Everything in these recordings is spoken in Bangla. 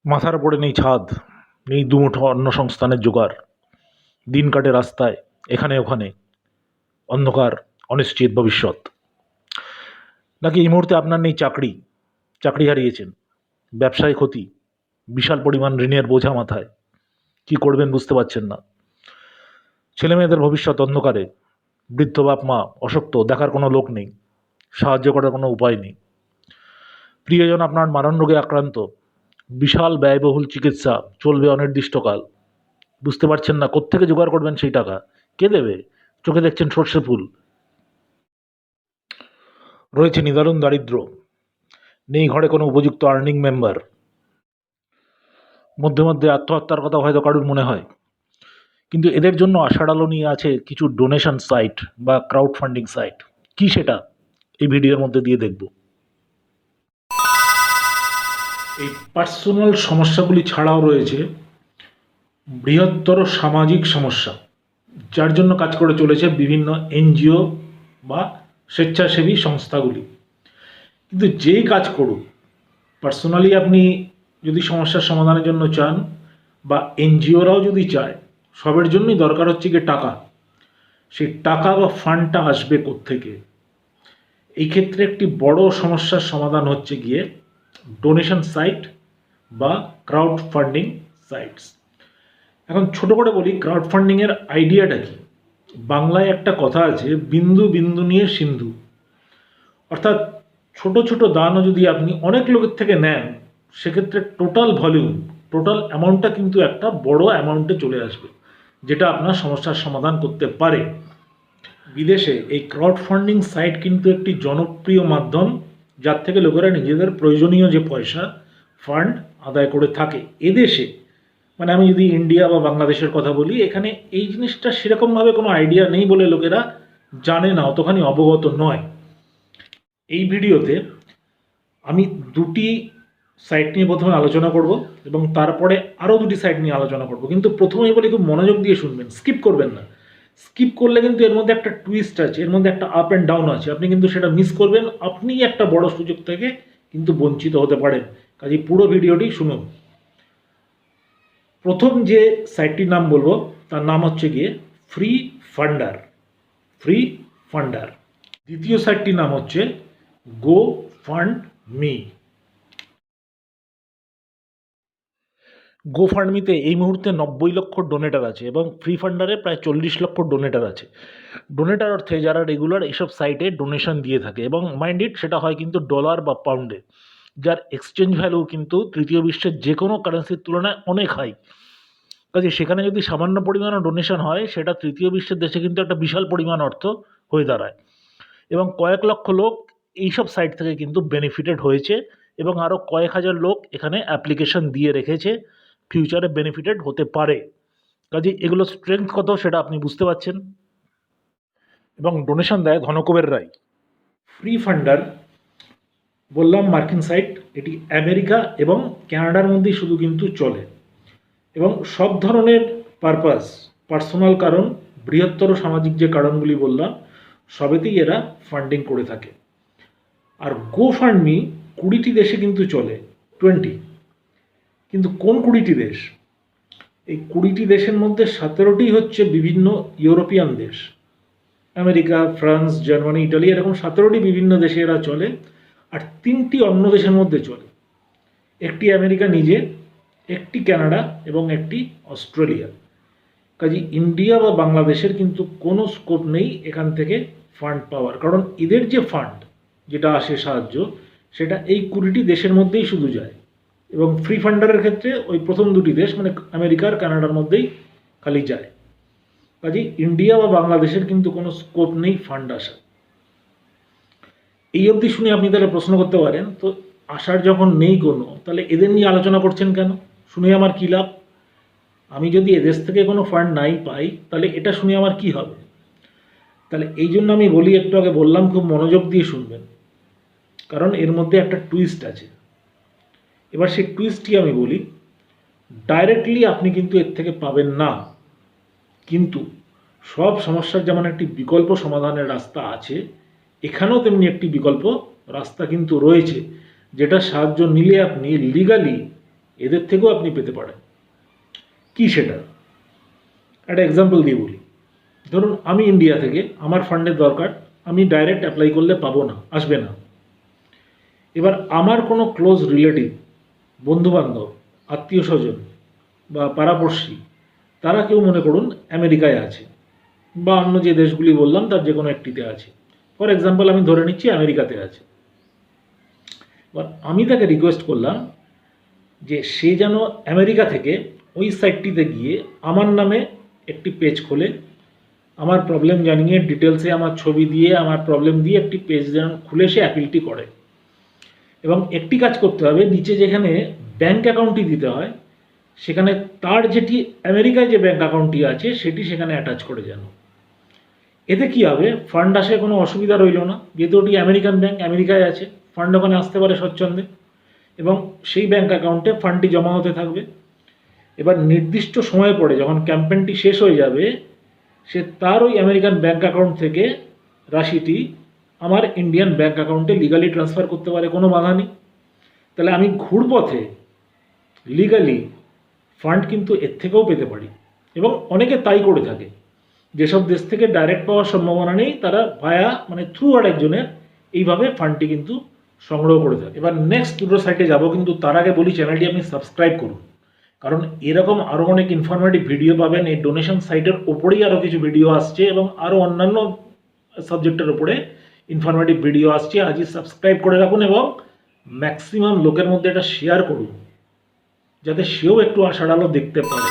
মাথার ওপরে নেই ছাদ, নেই দুমুঠো অন্ন সংস্থানের জোগাড়। দিন কাটে রাস্তায়, এখানে ওখানে, অন্ধকার, অনিশ্চিত ভবিষ্যৎ। নাকি এই মুহূর্তে আপনার নেই চাকরি, চাকরি হারিয়েছেন, ব্যবসায় ক্ষতি, বিশাল পরিমাণ ঋণের বোঝা মাথায়, কি করবেন বুঝতে পারছেন না। ছেলেমেয়েদের ভবিষ্যৎ অন্ধকারে, বৃদ্ধ বাপ মা অশক্ত, দেখার কোনো লোক নেই, সাহায্য করার কোনো উপায় নেই। প্রিয়জন আপনার মারণ রোগে আক্রান্ত, বিশাল ব্যয়বহুল চিকিৎসা চলবে অনির্দিষ্টকাল। বুঝতে পারছেন না কোত্থেকে জোগাড় করবেন সেই টাকা, কে দেবে? চোখে দেখছেন সর্ষে ফুল। রয়েছে নিদারুণ দারিদ্র্য, নেই ঘরে কোনো উপযুক্ত আর্নিং মেম্বার। মধ্যে মধ্যে আত্মহত্যার কথা হয়তো কারুর মনে হয়, কিন্তু এদের জন্য আশার আলো নিয়ে আছে কিছু ডোনেশন সাইট বা ক্রাউড ফান্ডিং সাইট। কি সেটা এই ভিডিওর মধ্যে দিয়ে দেখব। এই পার্সোনাল সমস্যাগুলি ছাড়াও রয়েছে বৃহত্তর সামাজিক সমস্যা, যার জন্য কাজ করে চলেছে বিভিন্ন এনজিও বা স্বেচ্ছাসেবী সংস্থাগুলি। কিন্তু যেই কাজ করুক, পার্সোনালি আপনি যদি সমস্যার সমাধানের জন্য চান বা এনজিওরাও যদি চায়, সবের জন্যই দরকার হচ্ছে গিয়ে টাকা। সেই টাকা বা ফান্ডটা আসবে কোত্থেকে? এই ক্ষেত্রে একটি বড় সমস্যার সমাধান হচ্ছে গিয়ে ডোনেশন সাইট বা ক্রাউড ফান্ডিং সাইটস। এখন ছোট করে বলি, ক্রাউড ফান্ডিংয়ের আইডিয়াটা কি। বাংলায় একটা কথা আছে, বিন্দু বিন্দু নিয়ে সিন্ধু। অর্থাৎ ছোট ছোট দানও যদি আপনি অনেক লোকের থেকে নেন, সেক্ষেত্রে টোটাল ভলিউম, টোটাল অ্যামাউন্টটা কিন্তু একটা বড় অ্যামাউন্টে চলে আসবে, যেটা আপনার সমস্যার সমাধান করতে পারে। বিদেশে এই ক্রাউড ফান্ডিং সাইট কিন্তু একটি জনপ্রিয় মাধ্যম, যার থেকে লোকেরা নিজেদের প্রয়োজনীয় যে পয়সা ফান্ড আদায় করে থাকে। এদেশে মানে আমি যদি ইন্ডিয়া বা বাংলাদেশের কথা বলি, এখানে এই জিনিসটা সেরকমভাবে কোনো আইডিয়া নেই বলে লোকেরা জানে না, অতখানি অবগত নয়। এই ভিডিওতে আমি দুটি সাইট নিয়ে প্রথমে আলোচনা করব এবং তারপরে আরও দুটি সাইট নিয়ে আলোচনা করব। কিন্তু প্রথমেই বলি, খুব মনোযোগ দিয়ে শুনবেন, স্কিপ করবেন না। স্কিপ করলে কিন্তু এর মধ্যে একটা টুইস্ট আছে, এর মধ্যে একটা আপ অ্যান্ড ডাউন আছে, আপনি কিন্তু সেটা মিস করবেন। আপনি একটা বড় সুযোগ থেকে কিন্তু বঞ্চিত হতে পারেন। কাজে পুরো ভিডিওটি শুনুন। প্রথম যে সাইটটির নাম বলবো তার নাম হচ্ছে গিয়ে ফ্রি ফান্ডার। ফ্রি ফান্ডার। দ্বিতীয় সাইটটির নাম হচ্ছে গো ফান্ড মি। গোফান্ডমিতে এই মুহূর্তে 90 লক্ষ ডোনেটার আছে এবং ফ্রি ফান্ডারে প্রায় 40 লক্ষ ডোনেটার আছে। ডোনেটার অর্থে যারা রেগুলার এইসব সাইটে ডোনেশন দিয়ে থাকে, এবং মাইন্ড ইট, সেটা হয় কিন্তু ডলার বা পাউন্ডে, যার এক্সচেঞ্জ ভ্যালু কিন্তু তৃতীয় বিশ্বের যে কোনো কারেন্সির তুলনায় অনেক হাই। কাজে সেখানে যদি সামান্য পরিমাণও ডোনেশন হয়, সেটা তৃতীয় বিশ্বের দেশে কিন্তু একটা বিশাল পরিমাণ অর্থ হয়ে দাঁড়ায়। এবং কয়েক লক্ষ লোক এইসব সাইট থেকে কিন্তু বেনিফিটেড হয়েছে, এবং আরও কয়েক হাজার লোক এখানে অ্যাপ্লিকেশন দিয়ে রেখেছে, ফিউচারে বেনিফিটেড হতে পারে। কাজে এগুলো স্ট্রেংথ কত সেটা আপনি বুঝতে পারছেন। এবং ডোনেশন দেয় ধনকুবেররাই। ফ্রি ফান্ডার বললাম মার্কিন সাইট, এটি আমেরিকা এবং কানাডার মধ্যেই শুধু কিন্তু চলে, এবং সব ধরনের পারপাস, পার্সোনাল কারণ, বৃহত্তর সামাজিক যে কারণগুলি বললাম, সবেতেই এরা ফান্ডিং করে থাকে। আর গো ফান্ড মি 20টি দেশে কিন্তু চলে, 20। কিন্তু কোন 20টি দেশ? এই 20টি দেশের মধ্যে 17টি হচ্ছে বিভিন্ন ইউরোপিয়ান দেশ, আমেরিকা, ফ্রান্স, জার্মানি, ইটালি, এরকম 17টি বিভিন্ন দেশে এরা চলে। আর 3টি অন্য দেশের মধ্যে চলে, একটি আমেরিকা নিজে, একটি কানাডা এবং একটি অস্ট্রেলিয়া। কাজে ইন্ডিয়া বা বাংলাদেশের কিন্তু কোনো স্কোপ নেই এখান থেকে ফান্ড পাওয়ার, কারণ এদের যে ফান্ড যেটা আসে সাহায্য, সেটা এই 20টি দেশের মধ্যেই শুধু যায়। এবং ফ্রি ফান্ডারের ক্ষেত্রে ওই প্রথম দুটি দেশ মানে আমেরিকার কানাডার মধ্যেই খালি যায়। কাজে ইন্ডিয়া বা বাংলাদেশের কিন্তু কোনো স্কোপ নেই ফান্ড আসা। এই অবধি শুনে আপনি তাহলে প্রশ্ন করতে পারেন, তো আসার যখন নেই কোনো, তাহলে এদের নিয়ে আলোচনা করছেন কেন? শুনে আমার কী লাভ? আমি যদি এদেশ থেকে কোনো ফান্ড নাই পাই, তাহলে এটা শুনে আমার কি হবে? তাহলে এই জন্য আমি বলি, একটু আগে বললাম, খুব মনোযোগ দিয়ে শুনবেন, কারণ এর মধ্যে একটা টুইস্ট আছে। এবার সেই টুইস্টটি আমি বলি। ডাইরেক্টলি আপনি কিন্তু এর থেকে পাবেন না, কিন্তু সব সমস্যার যেমন একটি বিকল্প সমাধানের রাস্তা আছে, এখানেও তেমনি একটি বিকল্প রাস্তা কিন্তু রয়েছে, যেটা সাহায্য নিলে আপনি লিগালি এদের থেকেও আপনি পেতে পারেন। কি সেটা একটা এক্সাম্পল দিয়ে বলি। ধরুন আমি ইন্ডিয়া থেকে, আমার ফান্ডের দরকার, আমি ডাইরেক্ট অ্যাপ্লাই করলে পাবো না, আসবে না। এবার আমার কোনো ক্লোজ রিলেটিভ, বন্ধুবান্ধব, আত্মীয় স্বজন বা পাড়াপড়শি, তারা কেউ মনে করুন আমেরিকায় আছে বা অন্য যে দেশগুলি বললাম তার যে কোনো একটিতে আছে। ফর এক্সাম্পল আমি ধরে নিচ্ছি আমেরিকাতে আছে। এবার আমি তাকে রিকোয়েস্ট করলাম যে সে যেন আমেরিকা থেকে ওই সাইটটিতে গিয়ে আমার নামে একটি পেজ খোলে, আমার প্রবলেম জানিয়ে ডিটেলসে আমার ছবি দিয়ে আমার প্রবলেম দিয়ে একটি পেজ যেন খুলে সে অ্যাপিলটি করে। এবং একটি কাজ করতে হবে, নিচে যেখানে ব্যাঙ্ক অ্যাকাউন্টটি দিতে হয় সেখানে তার যেটি আমেরিকায় যে ব্যাঙ্ক অ্যাকাউন্টটি আছে সেটি সেখানে অ্যাটাচ করে যেন। এতে কি হবে, ফান্ড আসে কোনো অসুবিধা রইল না, যেহেতু ওটি আমেরিকান ব্যাঙ্ক, আমেরিকায় আছে, ফান্ড ওখানে আসতে পারে স্বচ্ছন্দে এবং সেই ব্যাঙ্ক অ্যাকাউন্টে ফান্ডটি জমা হতে থাকবে। এবার নির্দিষ্ট সময় পরে যখন ক্যাম্পেইনটি শেষ হয়ে যাবে, সে তার ওই আমেরিকান ব্যাঙ্ক অ্যাকাউন্ট থেকে রাশিটি আমার ইন্ডিয়ান ব্যাঙ্ক অ্যাকাউন্টে লিগালি ট্রান্সফার করতে পারে, কোনো বাধা নেই। তাহলে আমি ঘুরপথে লিগালি ফান্ড কিন্তু এর থেকেও পেতে পারি এবং অনেকে তাই করে থাকে। যেসব দেশ থেকে ডাইরেক্ট পাওয়ার সম্ভাবনা নেই তারা ভায়া থ্রু আরেকজনের এইভাবে ফান্ডটি কিন্তু সংগ্রহ করে থাকে। এবার নেক্সট দুটো সাইটে যাব, কিন্তু তার আগে বলি চ্যানেলটি আপনি সাবস্ক্রাইব করুন, কারণ এরকম আরও অনেক ইনফরমেটিভ ভিডিও পাবেন। এই ডোনেশন সাইটের ওপরেই আরও কিছু ভিডিও আসছে এবং আরও অন্যান্য সাবজেক্টের ওপরে ইনফরমেটিভ ভিডিও আসছে। আজই সাবস্ক্রাইব করে রাখুন এবং ম্যাক্সিমাম লোকের মধ্যে এটা শেয়ার করুন যাতে সেও একটু আশার আলো দেখতে পারে।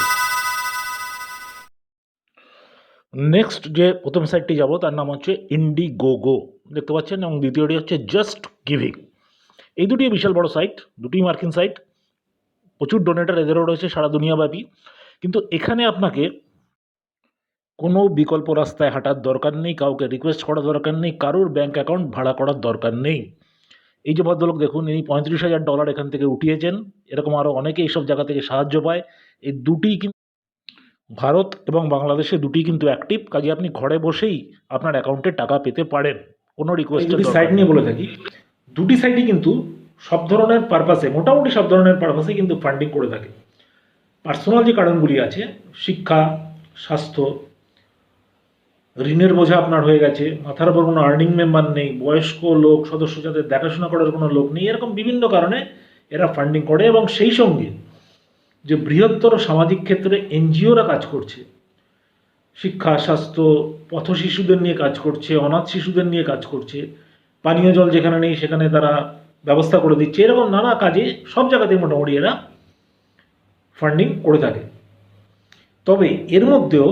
নেক্সট যে প্রথম সাইটটি যাব তার নাম হচ্ছে ইন্ডিগোগো, দেখতে পাচ্ছেন, এবং দ্বিতীয়টি হচ্ছে জাস্ট গিভিং। এই দুটি বিশাল বড় সাইট, দুটি মার্কিন সাইট, প্রচুর ডোনেটার এদেরও রয়েছে সারা দুনিয়াব্যাপী। কিন্তু এখানে আপনাকে কোনো বিকল্প রাস্তায় হাঁটার দরকার নেই, কাউকে রিকোয়েস্ট করার দরকার নেই, কারোর ব্যাঙ্ক অ্যাকাউন্ট ভাড়া করার দরকার নেই। এই যে ভদ্রলোক দেখুন, ইনি $35,000 এখান থেকে উঠিয়েছেন, এরকম আরও অনেকে এইসব জায়গা থেকে সাহায্য পায়। এই দুটি কিন্তু ভারত এবং বাংলাদেশে দুটি কিন্তু অ্যাক্টিভ, কাজে আপনি ঘরে বসেই আপনার অ্যাকাউন্টে টাকা পেতে পারেন, কোনো রিকোয়েস্টের দরকার নেই। সাইট নিয়ে বলে থাকি, দুটি সাইটই কিন্তু সব ধরনের পারপাসে, মোটামুটি সব ধরনের পারপাসে কিন্তু ফান্ডিং করে থাকে। পার্সোনাল যে কারণগুলি আছে, শিক্ষা, স্বাস্থ্য, ঋণের বোঝা আপনার হয়ে গেছে, মাথার উপর কোনো আর্নিং মেম্বার নেই, বয়স্ক লোক সদস্য যাদের দেখাশোনা করার কোনো লোক নেই, এরকম বিভিন্ন কারণে এরা ফান্ডিং করে। এবং সেই সঙ্গে যে বৃহত্তর সামাজিক ক্ষেত্রে এনজিওরা কাজ করছে, শিক্ষা, স্বাস্থ্য, পথ শিশুদের নিয়ে কাজ করছে, অনাথ শিশুদের নিয়ে কাজ করছে, পানীয় জল যেখানে নেই সেখানে তারা ব্যবস্থা করে দিচ্ছে, এরকম নানা কাজে সব জায়গাতেই মোটামুটি এরা ফান্ডিং করে থাকে। তবে এর মধ্যেও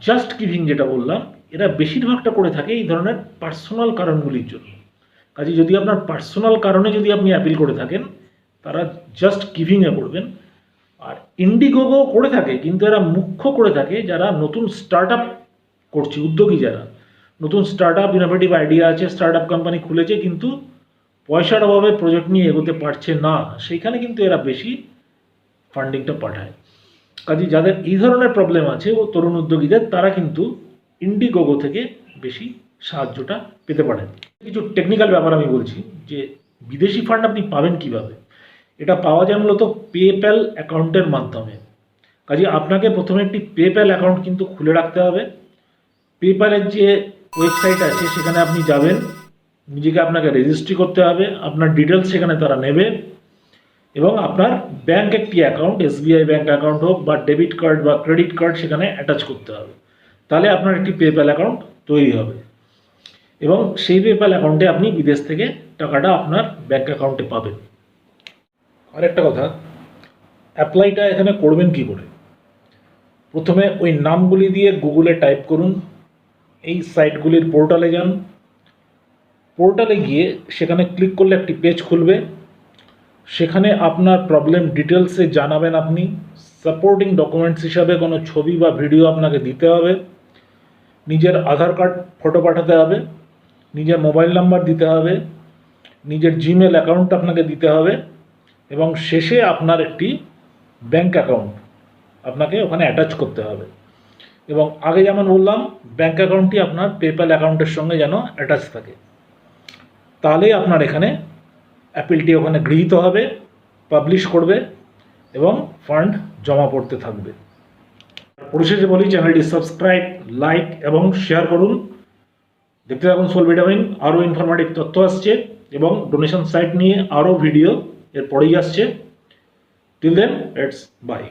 জাস্ট গিভিং যেটা বললাম, এরা বেশিরভাগটা করে থাকে এই ধরনের পার্সোনাল কারণগুলির জন্য। কাজে যদি আপনার পার্সোনাল কারণে যদি আপনি অ্যাপিল করে থাকেন, তারা জাস্ট গিভিংয়ে করবেন। আর ইন্ডিগোগো করে থাকে, কিন্তু এরা মুখ্য করে থাকে যারা নতুন স্টার্ট আপ করছে, উদ্যোগী যারা নতুন স্টার্ট আপ, ইনোভেটিভ আইডিয়া আছে, স্টার্ট আপ কোম্পানি খুলেছে কিন্তু পয়সার অভাবে প্রজেক্ট নিয়ে এগোতে পারছে না, সেইখানে কিন্তু এরা বেশি ফান্ডিংটা পাঠায়। কাজে যাদের এই ধরনের প্রবলেম আছে ও তরুণ উদ্যোগীদের, তারা কিন্তু ইন্ডিগোগো থেকে বেশি সাহায্যটা পেতে পারেন। কিছু টেকনিক্যাল ব্যাপার আমি বলছি যে বিদেশি ফান্ড আপনি পাবেন কিভাবে। এটা পাওয়া যায় মূলত পেপ্যাল অ্যাকাউন্টের মাধ্যমে। কাজে আপনাকে প্রথমে একটি পেপ্যাল অ্যাকাউন্ট কিন্তু খুলে রাখতে হবে। পেপ্যালের যে ওয়েবসাইট আছে সেখানে আপনি যাবেন, নিজেকে আপনাকে রেজিস্ট্রি করতে হবে, আপনার ডিটেলস সেখানে তারা নেবে এবং আপনার ব্যাঙ্ক একটি অ্যাকাউন্ট, এসবিআই ব্যাঙ্ক অ্যাকাউন্ট হোক বা ডেবিট কার্ড বা ক্রেডিট কার্ড সেখানে অ্যাটাচ করতে হবে। তাহলে আপনার একটি পেপ্যাল অ্যাকাউন্ট তৈরি হবে এবং সেই পেপ্যাল অ্যাকাউন্টে আপনি বিদেশ থেকে টাকাটা আপনার ব্যাঙ্ক অ্যাকাউন্টে পাবেন। আরেকটা কথা, অ্যাপ্লাইটা এখানে করবেন কী করে। প্রথমে ওই নামগুলি দিয়ে গুগলে টাইপ করুন, এই সাইটগুলির পোর্টালে যান, পোর্টালে গিয়ে সেখানে ক্লিক করলে একটি পেজ খুলবে, সেখানে আপনার প্রবলেম ডিটেলসে জানাবেন। আপনি সাপোর্টিং ডকুমেন্টস হিসাবে কোনো ছবি বা ভিডিও আপনাকে দিতে হবে, নিজের আধার কার্ড ফটো পাঠাতে হবে, নিজের মোবাইল নাম্বার দিতে হবে, নিজের জিমেল অ্যাকাউন্ট আপনাকে দিতে হবে এবং শেষে আপনার একটি ব্যাঙ্ক অ্যাকাউন্ট আপনাকে ওখানে অ্যাটাচ করতে হবে। এবং আগে যেমন বললাম, ব্যাঙ্ক অ্যাকাউন্টটি আপনার পেপ্যাল অ্যাকাউন্টের সঙ্গে যেন অ্যাটাচ থাকে, তাহলেই আপনার এখানে অ্যাপিলটি ওখানে গৃহীত হবে, পাবলিশ করবে এবং ফান্ড জমা পড়তে থাকবে। পরিশেষে বলি, চ্যানেলটি সাবস্ক্রাইব, লাইক এবং শেয়ার করুন। দেখতে থাকুন সোল ভিটামিন, আরও ইনফরমেটিভ তথ্য আসছে এবং ডোনেশন সাইট নিয়ে আরও ভিডিও এর পরেই আসছে। Till then, it's by.